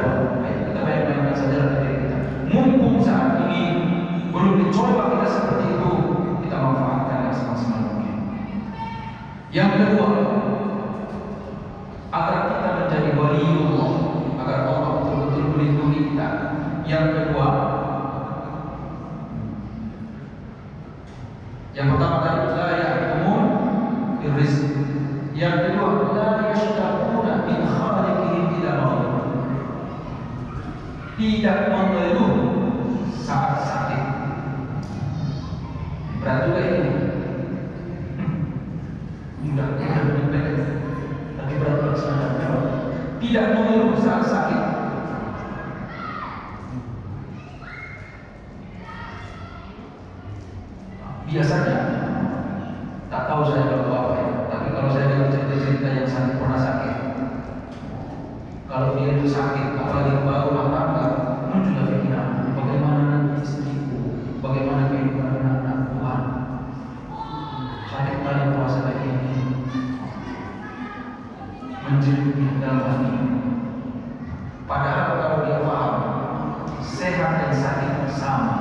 dulu. Ayo kita bayangkan saja diri kita. Mumpung saat ini belum dicoba kita seperti itu, kita manfaatkan semaksimal mungkin. Yang kedua, agar kita menjadi waliullah, agar Allah betul-betul melindungi kita. Yang kedua, yang pertama tadi la ya'lamun rizq. Yang kedua, la yashtaquna min khaliqihim ila maghfirah. Tidak mengeluh saat sakit. Berat juga ini. Mudah tapi berat sebenarnya. Tidak mengeluh saat sakit. Biasanya tak tahu saya kalau apa ya, tapi kalau saya dengar cerita-cerita yang sakit pernah sakit, kalau dia itu sakit, apalagi baru rumah tangga, muncul pikiran bagaimana nanti istriku, bagaimana kehidupan anak-anak Tuhan. Sakit kali puasa lagi ini menjeruhi dalam hati. Padahal kalau dia paham sehat dan sakit sama,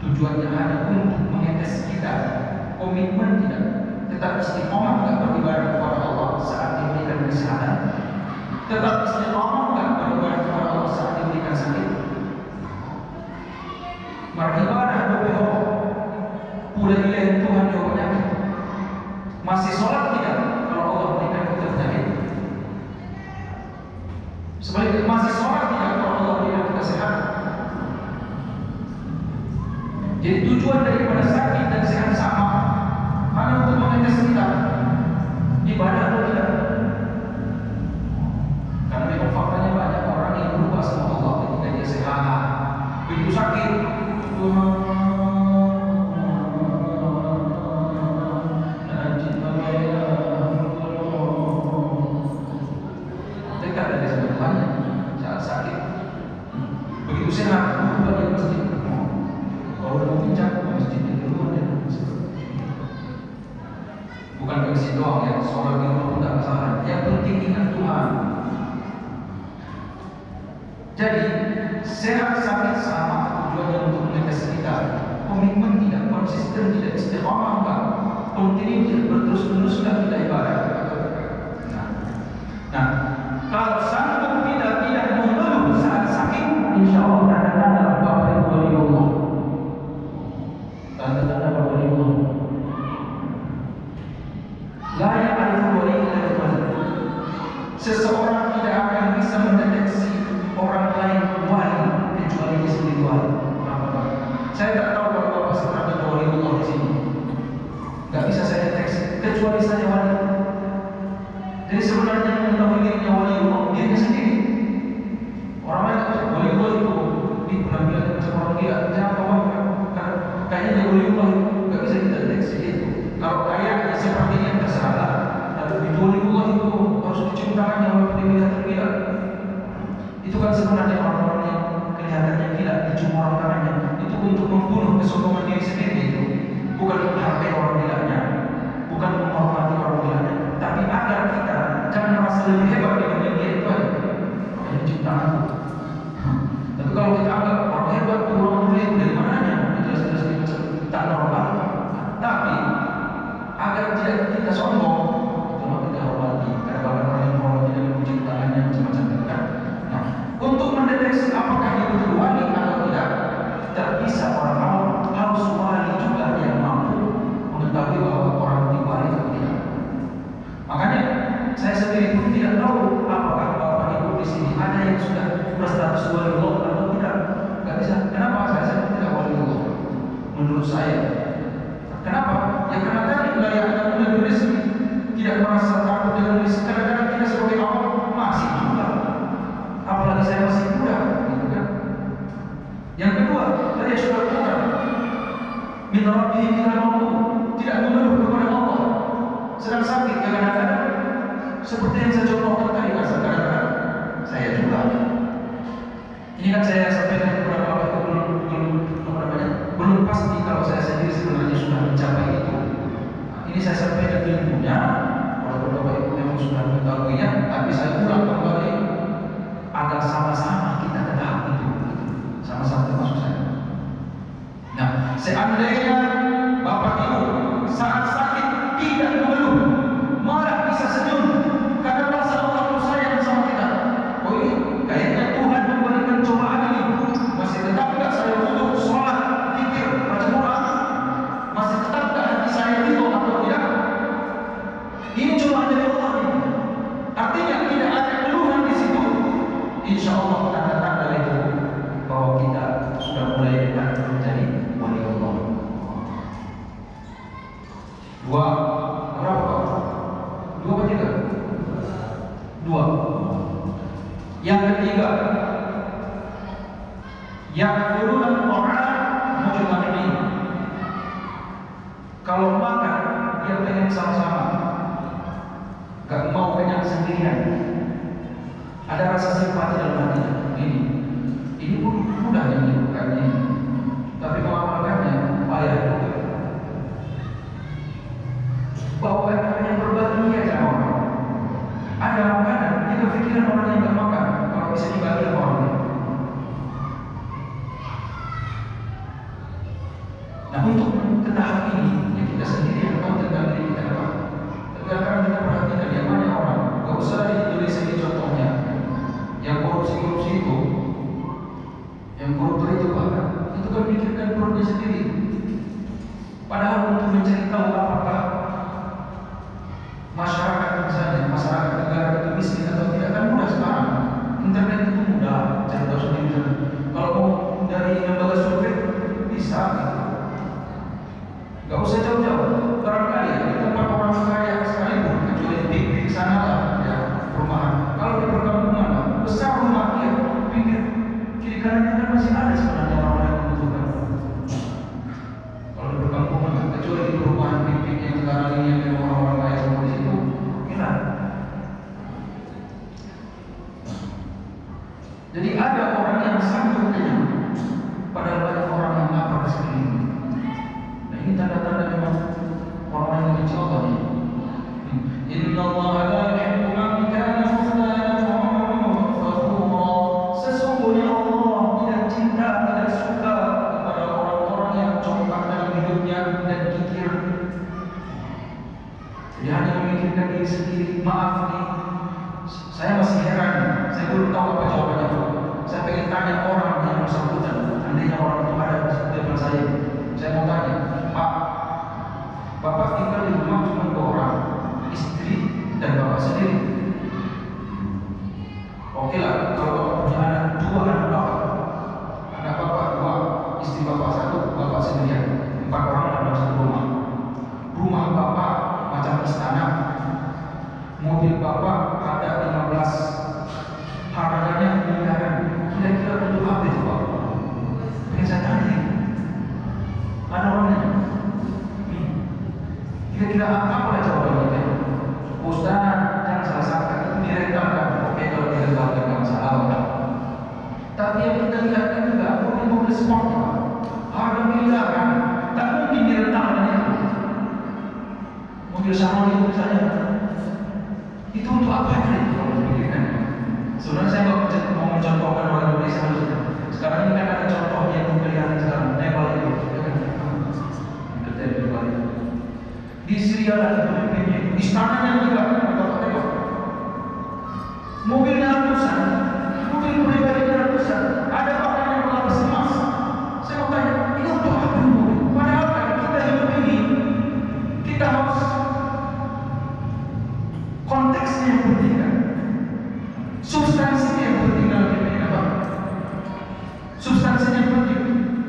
tujuannya hanya untuk mengetes kita, komitmen tidak, tetap istiqomah tidak beribadah kepada Allah saat diberikan kesehatan, tetap istiqomah tidak beribadah kepada Allah saat diberikan sakit. Beribadah berdoa, pula ilahi Tuhan yang penyakit, masih sholat tidak kalau Allah berikan kita penyakit, sebaliknya masih sholat tidak kalau Allah berikan kita sehat. Jadi tujuan daripada sakit dan sehat sama, hanya untuk mengetes kita ibadah atau tidak. Karena memang faktanya banyak orang yang berubah sama Allah ketika dia sehat, begitu sakit dekat dari sebelumnya saat sakit, begitu sehat berubah dia masjid. Kalau udah mau bincang ke masjid di luar ya, bukan ke masjid doang ya, sholat di rumah pun tak masalah. Yang penting ingat Tuhan. Jadi sehat sakit sama, tujuannya untuk mengetes kita, komitmen tidak, konsisten tidak, istiqamah enggak, kontinu tidak, berterus-menerus enggak kita ibadah. Nah, kalau sanggup kita tidak mengeluh saat sakit, insya Allah tanda-tanda bahwa itu waliullah. Tanda-tanda bahwa waliullah. La ya'rifu waliullah illa seseorang tidak akan bisa mendeteksi orang lain wali kecuali dia sendiri wali. Saya tak tahu kalau Bapak pernah ada waliullah di sini. Tidak bisa saya deteksi kecuali saya wali. Jadi sebenarnya mengetahui dirinya waliullah dirinya sendiri. Orang lain tak waliullah itu di penampilan macam orang gila. Jangan bawa kayaknya dia waliullah itu tidak bisa kita deteksi itu. Kalau kayaknya sepertinya tersalah, tapi waliullah itu harus dicium tangannya walaupun dia tidak tergila. Itu kan sebenarnya orang-orang yang kelihatannya gila dicium orang tangannya itu untuk membunuh kesombongan diri sendiri itu. Bukan menghargai orang gilanya, bukan menghormati orang gilanya, tapi agar kita jangan merasa lebih hebat dibanding dia itu aja. Makanya cium tanganku. Tapi kalau kita anggap orang hebat itu orang mulia dari mananya, itu jelas-jelas dia macam tak normal. Tapi agar tidak kita sombong, itu maka kita hormati. Karena bahkan orang yang hormati dan memuji tangannya macam-macam itu kan. Nah, untuk mendeteksi apakah dia betul wali atau tidak, tidak bisa orang awam, harus wali juga yang mampu mengetahui bahwa orang itu wali atau tidak. Makanya saya sendiri pun tidak tahu apakah Bapak Ibu di sini ada yang sudah berstatus waliullah atau tidak. Tidak bisa. Kenapa? Saya tidak waliullah. Menurut saya. Kenapa? Ya karena tadi wilayah ada benar rezeki, tidak merasa takut dengan rezeki. Kadang-kadang kita sebagai awam masih juga. Apalagi saya masih muda, gitu kan? Yang kedua, tadi sudah kata, min rabbih ila mampu, tidak mengeluh kepada Allah. Sedang sakit, kadang-kadang seperti yang saya contohkan tadi, kadang-kadang saya juga. Ini kan saya sampaikan kepada Bapak itu belum pasti kalau saya sendiri sebenarnya sudah mencapai itu. Ini saya sampaikan ilmunya, walaupun Bapak Ibu memang sudah mengetahuinya, tapi saya ulang kembali agar apakah sama-sama kita ke tahap itu? Sama-sama termasuk saya. Nah, seandainya Bapak Ibu saat sakit tidak mengeluh, malah bisa senyum karena rasa Allah sayang sama kita. Oh ini kayaknya Tuhan memberikan cobaan ini. Masih tetap tidak saya untuk sholat, zikir, baca Quran? Masih tetap tidak hati saya itu atau tidak? Ini cobaan dari Allah ini. Artinya tidak ada keluhan di situ. Insya Allah tanda-tanda itu bahwa kita sudah mulai dekat menjadi wali Allah. Dua, berapa? Dua atau tiga? Dua. Yang ketiga, yang turun orang muncul ini. Kalau makan dia pengen sama-sama, gak mau kenyang sendirian. Ada rasa simpati dalam hatinya. Ini pun mudah yang dilakukan ini, tapi mengamalkannya payah juga. Bahwa yang berbagi aja orang. Ada makanan, dia kepikiran orang yang gak makan, kalau bisa dibagi sama orang lain. Nah, untuk ke tahap ini, ya kita sendiri yang tahu tentang diri kita apa. Kadang-kadang kita perhatikan yang banyak orang, gak usah di Indonesia ini contohnya, yang korupsi itu, yang koruptor itu bahkan, itu kan pikirkan perutnya sendiri. Padahal untuk mencari tahu apakah masyarakat misalnya, masyarakat negara itu miskin atau tidak kan mudah sekarang. Internet itu mudah, cari tahu sendiri. Kalau mau dari lembaga survei bisa gitu. Gak usah jauh-jauh. Barangkali di tempat orang kaya sekalipun, kecuali di sana lah, ya, perumahan. Kalau di perkampungan lah, besar rumah ya, pinggir kiri kanannya kan masih ada sebenarnya orang yang membutuhkan. Kalau di perkampungan lah, kecuali di perumahan pinggir yang sekarang ini yang orang-orang kaya semua di situ, hilang. Jadi ada orang yang sanggup kenyang, padahal banyak orang yang lapar di sekeliling. Nah ini tanda-tanda memang orang-orang yang benci Allah ini. Inna Allah la yuhibbu man kana mukhtalan fakhura. Sesungguhnya Allah tidak cinta, tidak suka kepada orang-orang yang congkak dalam hidupnya dan kikir. Jadi hanya memikirkan diri sendiri. Maaf nih, saya masih heran. Saya belum tahu apa jawabannya. Saya pengen tanya orang yang bersangkutan. Andainya orang itu ada di depan saya mau tanya, Pak, Bapak tinggal di rumah cuma 2 orang, istri dan Bapak sendiri. Oke lah, kalau Bapak punya anak 2 anak Bapak, anak Bapak 2, istri Bapak 1, Bapak sendirian, 4 orang dalam 1 rumah. Rumah Bapak macam istana, mobil Bapak ada 15, harganya miliaran. Kira-kira untuk apa itu Pak? Pengen saya tanya. Ada orangnya. Kira-kira apa jawabannya? Ustaz, jangan salah sangka itu direntalkan. Oke, kalau direntalkan nggak masalah. Tapi yang kita lihat kan juga mobil sport, harga miliaran, tak mungkin direntalkan itu. Mobil Saron itu misalnya, itu untuk apa itu kalau dipikirkan? Sebenarnya saya nggak mau mencontohkan orang Indonesia harusnya. Sekarang ini kan ada contoh yang kelihatan sekarang, Nepal itu. Di Syria ada pemimpinnya, istananya juga Bapak tengok. Mobilnya ratusan, mobil pribadinya ratusan, ada orang yang berlapis emas. Saya mau tanya, ini untuk apa mobil? Padahal kan kita hidup ini, kita harus konteksnya yang penting kan, substansinya yang penting dalam hidup ini apa? Substansinya yang penting.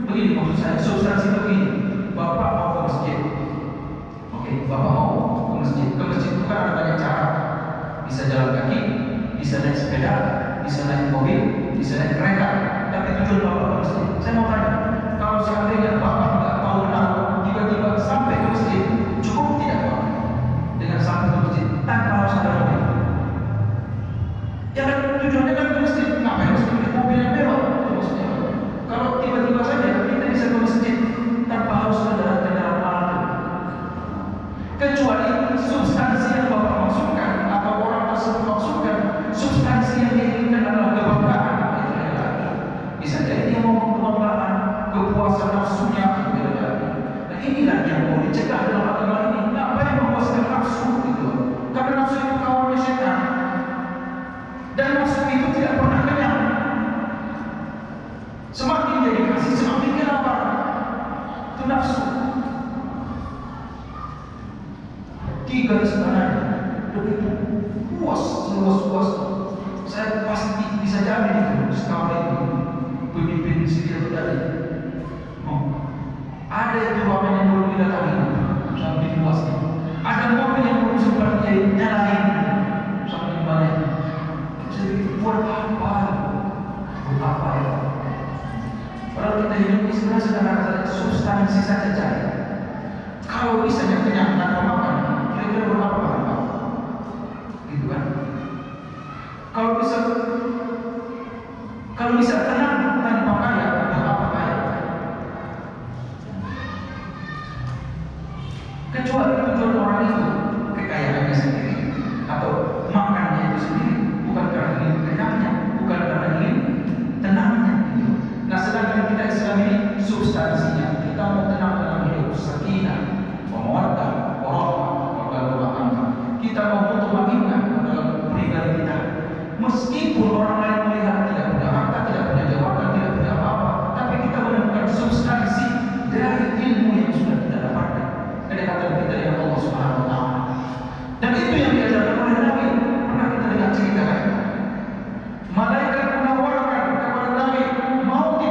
Begini maksud saya, substansi begini. Bapak mau ke masjid. Bapak mau ke masjid. Ke masjid itu kan ada banyak cara. Bisa jalan kaki, bisa naik sepeda, bisa naik mobil, bisa naik kereta. Tapi tujuan Bapak ke masjid. Saya mau tanya, kalau seandainya Bapak nggak tahu benar, tiba-tiba sampai ke masjid, cukup tidak Pak? Dengan sampai ke masjid tanpa harus ada mobil. Ya kan tujuannya kan ke masjid. Ngapain harus beli mobil yang mewah? Maksudnya, kalau tiba-tiba saja kita bisa ke masjid tanpa harus ada kendaraan mahal. Kecuali substansi yang Bapak maksudkan atau orang tersebut maksudkan, substansi yang diinginkan adalah itu nafsu. Tiga sebenarnya begitu puas, seluas-luas. Saya pasti bisa jamin itu sekarang itu pemimpin sipil tadi. Ada itu ruangan yang belum didatangi sampai puas. Ada mobil yang belum sempat dia nyalain sampai balik. Jadi buat apa? Buat apa ya? Kalau kita hidup ini sebenarnya sederhana, substansi saja cari. Kalau bisa yang kenyang tanpa makan, kira-kira buat apa? Gitu kan? Kalau bisa